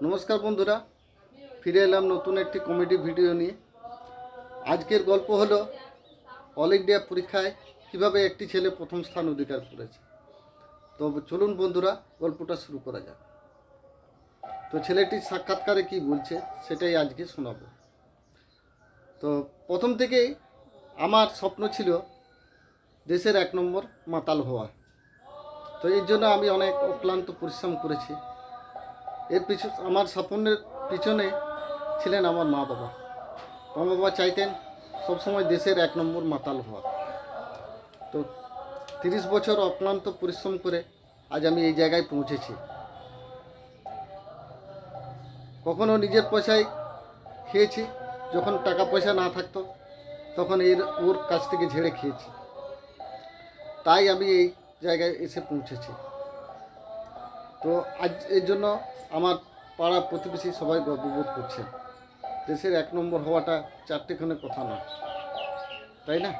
নমস্কার বন্ধুরা, ফিরে এলাম নতুন একটি কমেডি ভিডিও নিয়ে। আজকের গল্প হলো অল ইন্ডিয়া পরীক্ষায় কিভাবে একটি ছেলে প্রথম স্থান অধিকার করেছে। তো চলুন বন্ধুরা, গল্পটা শুরু করা যাক। তো ছেলেটির সাক্ষাৎকারে কি বলছে সেটাই আজকে শোনাবো। তো প্রথম থেকেই আমার স্বপ্ন ছিল দেশের 1 নম্বর মাতাল হওয়া। তো এর জন্য আমি অনেক অক্লান্ত পরিশ্রম করেছি। আমার স্বপ্নের পিছনে ছিলেন আমার মা বাবা। মা বাবা চাইতেন সবসময় দেশের 1 নম্বর মাতাল হওয়া। তো 30 বছর অক্লান্ত পরিশ্রম করে আজ আমি এই জায়গায় পৌঁছেছি। কখনো নিজের পয়সায় খেয়েছি, যখন টাকা পয়সা না থাকতো তখন ওর কাছ থেকে ঝেড়ে খেয়েছি। তাই আমি এই জায়গায় এসে পৌঁছেছি। তো আজ এর জন্য আমার পাড়া প্রতিবেশী সবাই গর্ববোধ করছে। দেশের 1 নম্বর হওয়াটা চারটেখানে কথা নয়, তাই না?